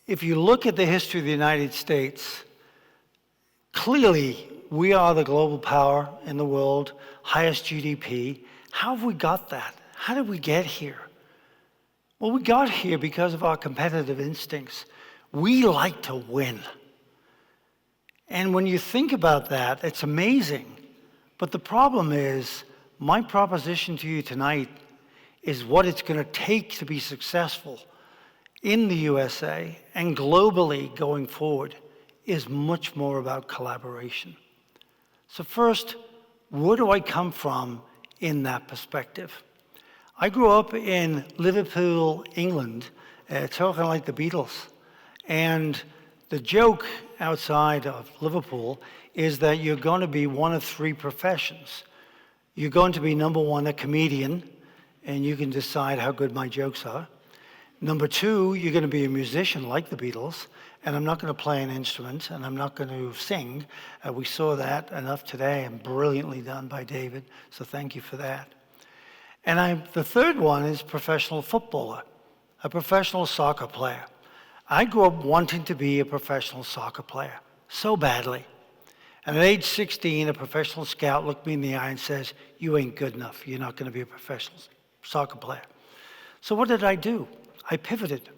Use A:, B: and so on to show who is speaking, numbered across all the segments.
A: If you look at the history of the United States, clearly we are the global power in the world, highest GDP. How have we got that? How did we get here? Well, we got here because of our competitive instincts. We like to win. And when you think about that, it's amazing. But the problem is, my proposition to you tonight is what it's going to take to be successful in the USA and globally going forward is much more about collaboration. So first, where do I come from in that perspective? I grew up in Liverpool, England, talking like the Beatles. And the joke outside of Liverpool is that you're going to be one of three professions. You're going to be, number one, a comedian, and you can decide how good my jokes are. Number two, you're going to be a musician like the Beatles, and I'm not going to play an instrument, and I'm not going to sing. We saw that enough today, and brilliantly done by David, so thank you for that. And the third one is professional footballer, a professional soccer player. I grew up wanting to be a professional soccer player, so badly. And at age 16, a professional scout looked me in the eye and says, "You ain't good enough. You're not going to be a professional soccer player." So what did I do? I pivoted,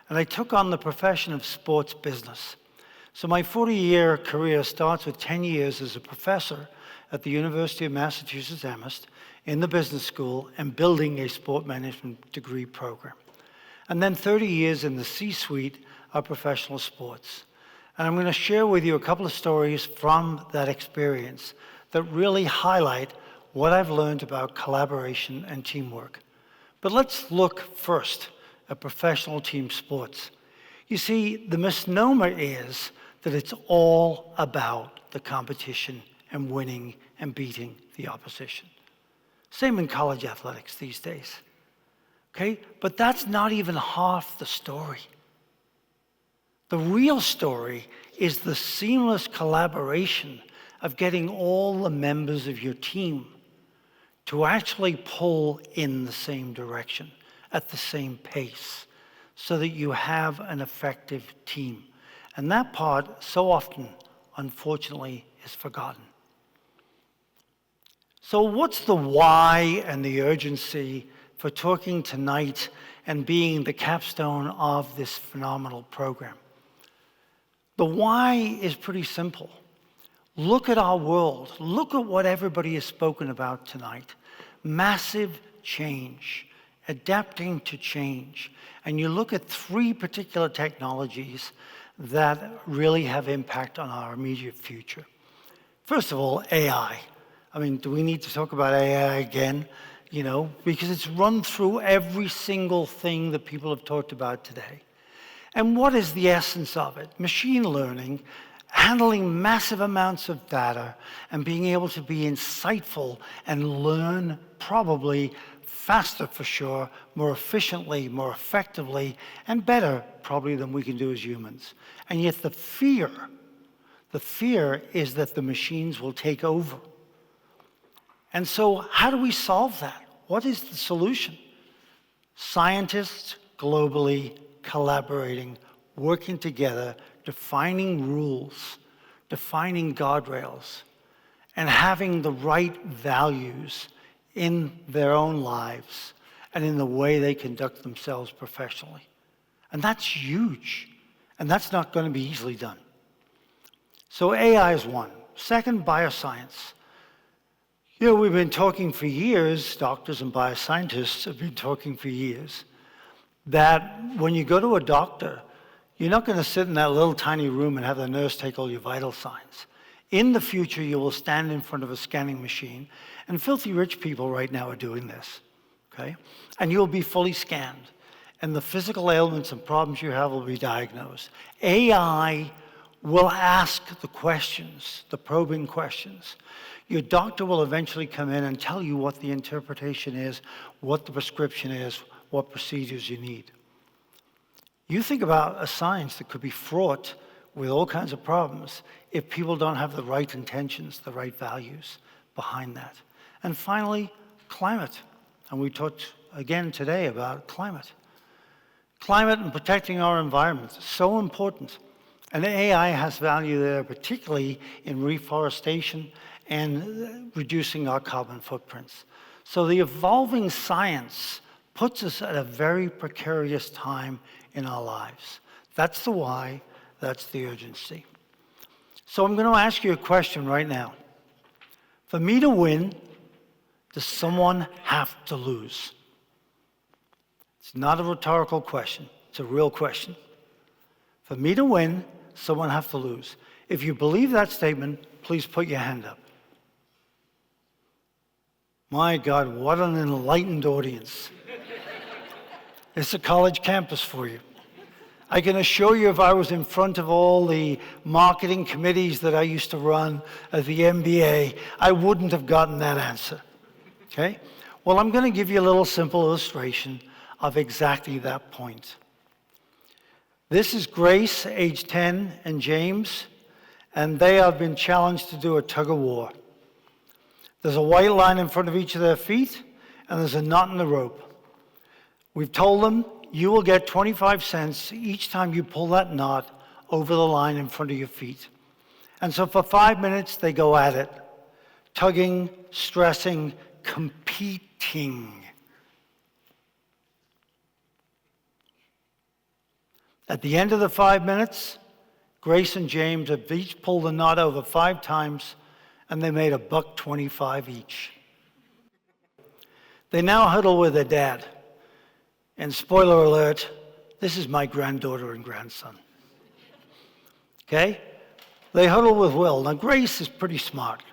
A: and I took on the profession of sports business. So my 40-year career starts with 10 years as a professor at the University of Massachusetts Amherst in the business school and building a sport management degree program. And then 30 years in the C-suite of professional sports. And I'm going to share with you a couple of stories from that experience that really highlight what I've learned about collaboration and teamwork. But let's look first at professional team sports. You see, the misnomer is that it's all about the competition and winning and beating the opposition. Same in college athletics these days. Okay? But that's not even half the story. The real story is the seamless collaboration of getting all the members of your team to actually pull in the same direction at the same pace so that you have an effective team. And that part so often, unfortunately, is forgotten. So what's the why and the urgency for talking tonight and being the capstone of this phenomenal program? The why is pretty simple. Look at our world. Look at what everybody has spoken about tonight. Massive change, adapting to change. And you look at three particular technologies that really have impact on our immediate future. First of all, AI. I mean, do we need to talk about AI again? You know, because it's run through every single thing that people have talked about today. And what is the essence of it? Machine learning, handling massive amounts of data and being able to be insightful and learn probably faster for sure, more efficiently, more effectively, and better probably than we can do as humans. And yet the fear is that the machines will take over. And so how do we solve that? What is the solution? Scientists globally collaborating, working together, defining rules, defining guardrails, and having the right values in their own lives and in the way they conduct themselves professionally. And that's huge. And that's not going to be easily done. So AI is one. Second, bioscience. You know, we've been talking for years, doctors and bioscientists have been talking for years, that when you go to a doctor, you're not going to sit in that little tiny room and have the nurse take all your vital signs. In the future, you will stand in front of a scanning machine, and filthy rich people right now are doing this, okay? And you'll be fully scanned, and the physical ailments and problems you have will be diagnosed. AI will ask the questions, the probing questions. Your doctor will eventually come in and tell you what the interpretation is, what the prescription is, what procedures you need. You think about a science that could be fraught with all kinds of problems if people don't have the right intentions, the right values behind that. And finally, climate. And we talked again today about climate. Climate and protecting our environment is so important. And AI has value there, particularly in reforestation and reducing our carbon footprints. So the evolving science puts us at a very precarious time in our lives. That's the why, that's the urgency. So I'm going to ask you a question right now. For me to win, does someone have to lose? It's not a rhetorical question, it's a real question. For me to win, someone has to lose. If you believe that statement, please put your hand up. My God, what an enlightened audience. It's a college campus for you. I can assure you if I was in front of all the marketing committees that I used to run at the MBA, I wouldn't have gotten that answer, okay? Well, I'm going to give you a little simple illustration of exactly that point. This is Grace, age 10, and James, and they have been challenged to do a tug of war. There's a white line in front of each of their feet, and there's a knot in the rope. We've told them, you will get 25 cents each time you pull that knot over the line in front of your feet. And so for 5 minutes, they go at it, tugging, stressing, competing. At the end of the 5 minutes, Grace and James have each pulled the knot over 5 times, and they made $1.25 each. They now huddle with their dad. And spoiler alert, this is my granddaughter and grandson. Okay? They huddle with Will. Now, Grace is pretty smart.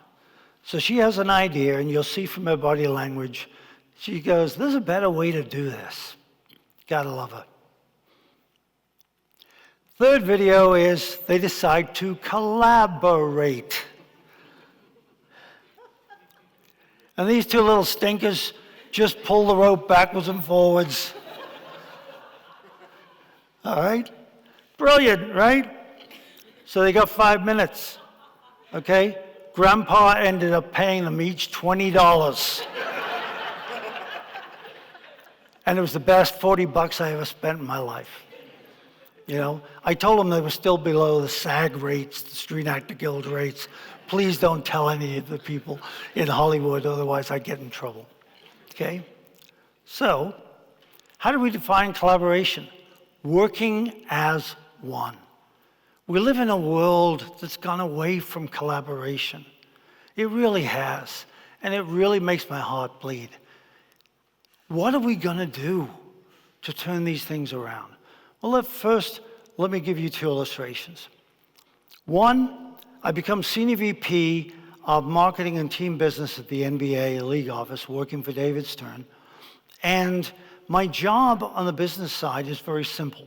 A: So she has an idea, and you'll see from her body language, she goes, there's a better way to do this. Gotta love her. Third video is they decide to collaborate. And these two little stinkers just pull the rope backwards and forwards. All right? Brilliant, right? So they got 5 minutes, okay? Grandpa ended up paying them each $20. And it was the best $40 I ever spent in my life. You know, I told them they were still below the SAG rates, the Screen Actor Guild rates. Please don't tell any of the people in Hollywood, otherwise I get in trouble, okay? So, how do we define collaboration? Working as one. We live in a world that's gone away from collaboration. It really has, and it really makes my heart bleed. What are we going to do to turn these things around? Well, first, let me give you 2 illustrations. One, I become Senior VP of Marketing and Team Business at the NBA League office, working for David Stern. And my job on the business side is very simple.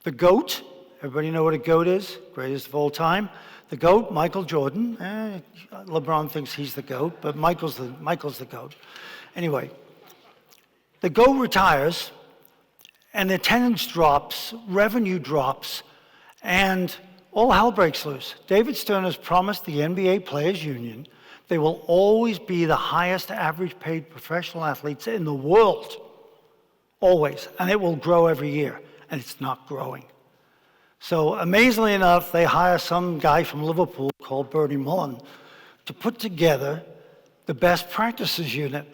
A: The GOAT, everybody know what a GOAT is? Greatest of all time. The GOAT, Michael Jordan. LeBron thinks he's the GOAT, but Michael's the GOAT. Anyway, the GOAT retires, and attendance drops, revenue drops, and all hell breaks loose. David Stern has promised the NBA Players Union they will always be the highest average paid professional athletes in the world. Always. And it will grow every year. And it's not growing. So amazingly enough, they hire some guy from Liverpool called Mullin to put together the best practices unit.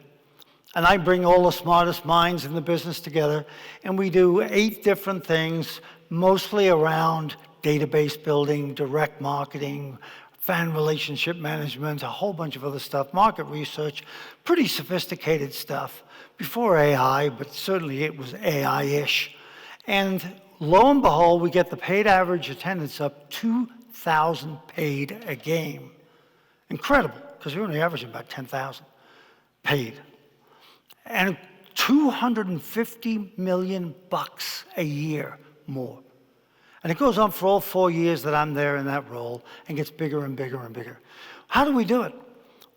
A: And I bring all the smartest minds in the business together, and we do 8 different things, mostly around database building, direct marketing, fan relationship management, a whole bunch of other stuff, market research, pretty sophisticated stuff. Before AI, but certainly it was AI-ish. And lo and behold, we get the paid average attendance up 2,000 paid a game. Incredible, because we're only averaging about 10,000 paid. And $250 million a year more. And it goes on for all 4 years that I'm there in that role and gets bigger and bigger and bigger. How do we do it?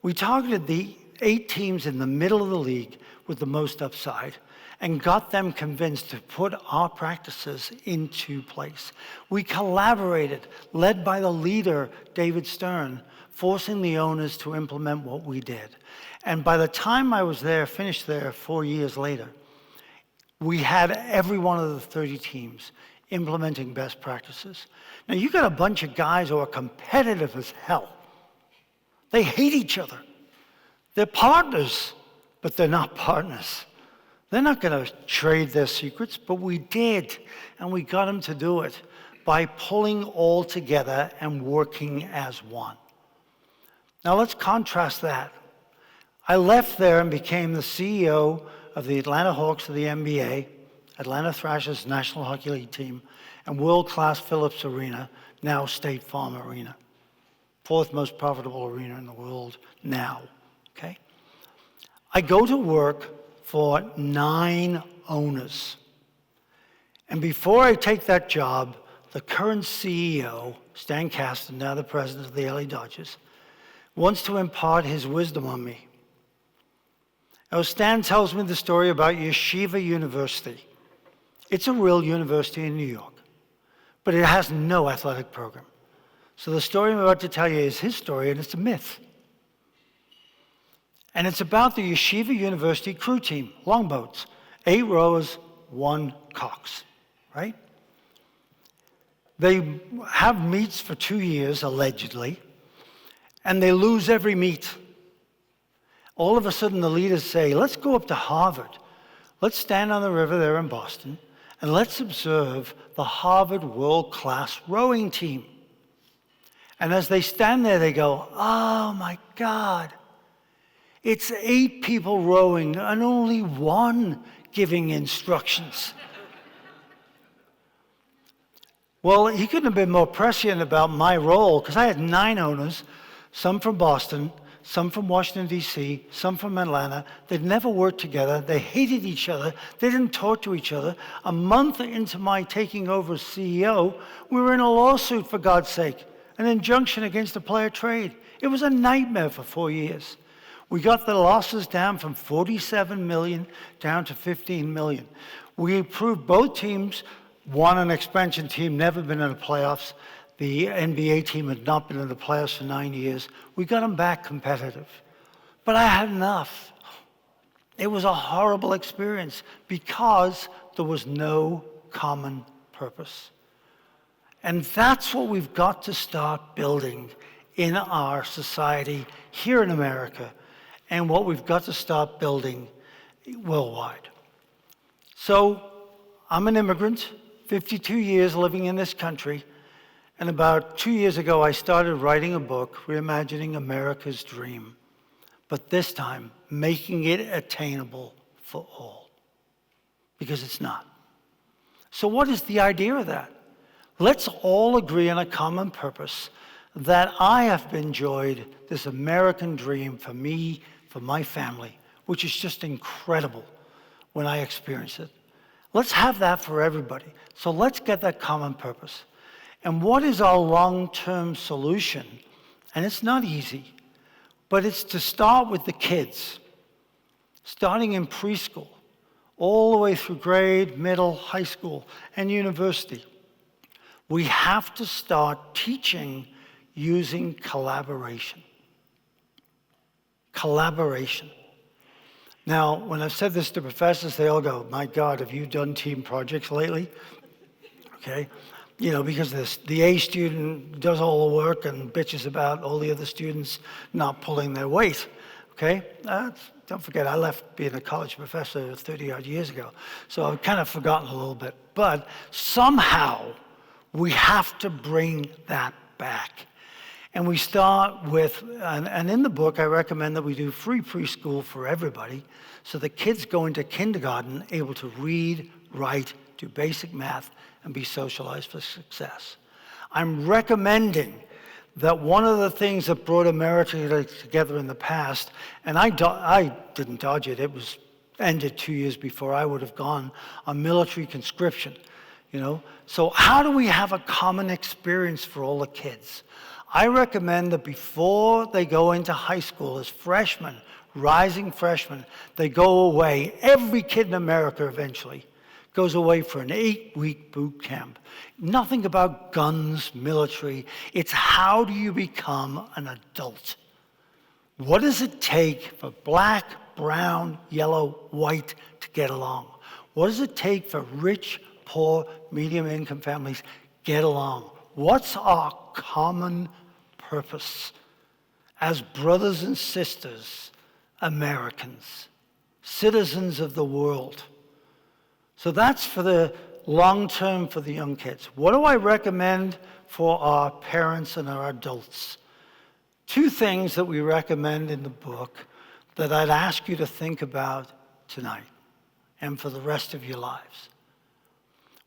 A: We targeted the 8 teams in the middle of the league with the most upside and got them convinced to put our practices into place. We collaborated, led by the leader, David Stern, forcing the owners to implement what we did. And by the time I was there, finished there 4 years later, We had every one of the 30 teams implementing best practices. Now, you got a bunch of guys who are competitive as hell. They hate each other. They're partners, but they're not partners. They're not going to trade their secrets, but we did, and we got them to do it by pulling all together and working as one. Now, let's contrast that. I left there and became the CEO of the Atlanta Hawks of the NBA, Atlanta Thrashers National Hockey League team, and world-class Phillips Arena, now State Farm Arena. Fourth most profitable arena in the world now, okay? I go to work for 9 owners. And before I take that job, the current CEO, Stan Kasten, now the president of the LA Dodgers, wants to impart his wisdom on me. Now, Stan tells me the story about Yeshiva University. It's a real university in New York, but it has no athletic program. So the story I'm about to tell you is his story, and it's a myth. And it's about the Yeshiva University crew team, longboats, 8 rowers, 1 cox, right? They have meets for 2 years, allegedly, and they lose every meet. All of a sudden, the leaders say, let's go up to Harvard. Let's stand on the river there in Boston, and let's observe the Harvard world-class rowing team. And as they stand there, they go, oh my God, it's 8 people rowing and only 1 giving instructions. Well, he couldn't have been more prescient about my role, because I had 9 owners, some from Boston, some from Washington, D.C., some from Atlanta. They'd never worked together. They hated each other. They didn't talk to each other. A month into my taking over as CEO, we were in a lawsuit, for God's sake, an injunction against a player trade. It was a nightmare for 4 years. We got the losses down from 47 million down to 15 million. We approved both teams, won an expansion team, never been in the playoffs. The NBA team had not been in the playoffs for 9 years. We got them back competitive. But I had enough. It was a horrible experience because there was no common purpose. And that's what we've got to start building in our society here in America, and what we've got to start building worldwide. So I'm an immigrant, 52 years living in this country, and about 2 years ago I started writing a book, Reimagining America's Dream, but this time making it attainable for all, because it's not. So what is the idea of that? Let's all agree on a common purpose that I have enjoyed this American dream for me, for my family, which is just incredible when I experience it. Let's have that for everybody. So let's get that common purpose. And what is our long-term solution? And it's not easy, but it's to start with the kids, starting in preschool, all the way through grade, middle, high school, and university. We have to start teaching using collaboration. Collaboration. Now, when I've said this to professors, they all go, my God, have you done team projects lately? Okay, you know, because the A student does all the work and bitches about all the other students not pulling their weight. Okay, don't forget, I left being a college professor 30-odd years ago, so I've kind of forgotten a little bit. But somehow, we have to bring that back. And we start with, and in the book, I recommend that we do free preschool for everybody, so the kids go into kindergarten able to read, write, do basic math, and be socialized for success. I'm recommending that one of the things that brought America together in the past, and I didn't dodge it, it was ended 2 years before I would have gone, on military conscription. You know, so how do we have a common experience for all the kids? I recommend that before they go into high school as freshmen, rising freshmen, they go away. Every kid in America eventually goes away for an 8-week boot camp. Nothing about guns, military. It's how do you become an adult? What does it take for black, brown, yellow, white to get along? What does it take for rich, poor, medium-income families get along? What's our common purpose as brothers and sisters, Americans, citizens of the world? So that's for the long term for the young kids. What do I recommend for our parents and our adults? 2 things that we recommend in the book that I'd ask you to think about tonight and for the rest of your lives.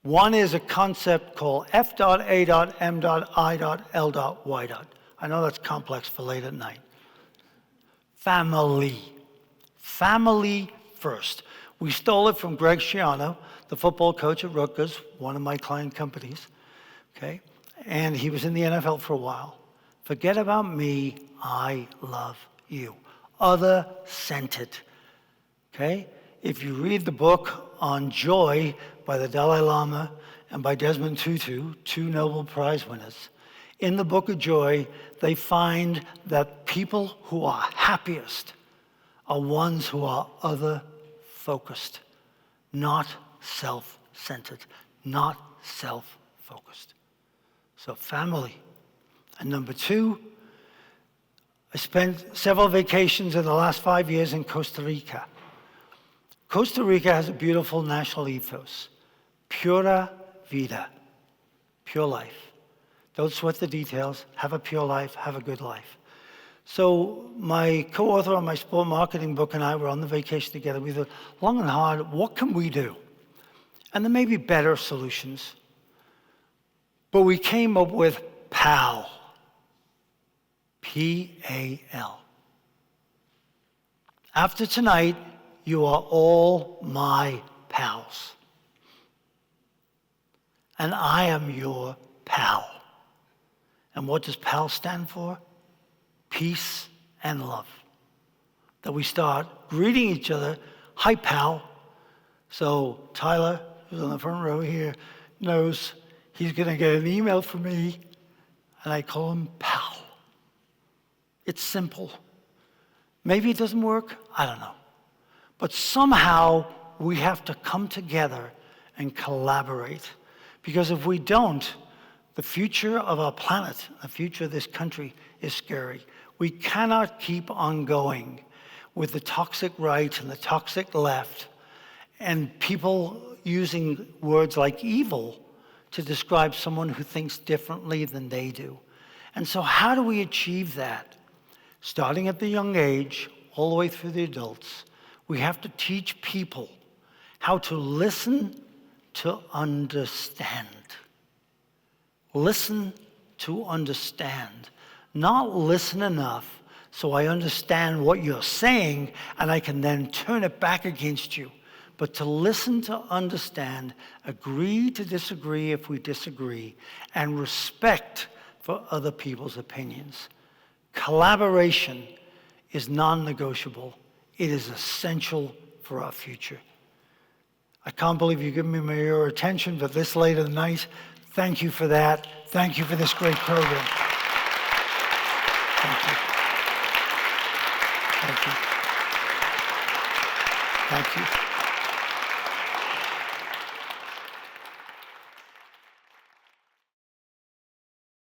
A: One is a concept called F.A.M.I.L.Y. I know that's complex for late at night. Family. Family first. We stole it from Greg Schiano, the football coach at Rutgers, one of my client companies. Okay? And he was in the NFL for a while. Forget about me, I love you. Other-centered. Okay? If you read the book on joy by the Dalai Lama and by Desmond Tutu, 2 Nobel Prize winners, in the book of joy, they find that people who are happiest are ones who are other-focused, not self-centered, not self-focused. So family. And number 2, I spent several vacations in the last 5 years in Costa Rica. Costa Rica has a beautiful national ethos. Pura vida. Pure life. Don't sweat the details. Have a pure life. Have a good life. So my co-author on my sport marketing book and I were on the vacation together. We thought long and hard, what can we do? And there may be better solutions. But we came up with PAL. P-A-L. After tonight, you are all my pals. And I am your pal. And what does PAL stand for? Peace and love. That we start greeting each other, hi pal. So Tyler, who's on the front row here, knows he's going to get an email from me, and I call him pal. It's simple. Maybe it doesn't work, I don't know. But somehow we have to come together and collaborate. Because if we don't, the future of our planet, the future of this country is scary. We cannot keep on going with the toxic right and the toxic left and people using words like evil to describe someone who thinks differently than they do. And so how do we achieve that? Starting at the young age, all the way through the adults, we have to teach people how to listen to understand. Listen to understand. Not listen enough so I understand what you're saying and I can then turn it back against you. But to listen to understand, agree to disagree if we disagree, and respect for other people's opinions. Collaboration is non-negotiable. It is essential for our future. I can't believe you've given me your attention, but this late at night, thank you for that. Thank you for this great program. Thank you. Thank you. Thank you.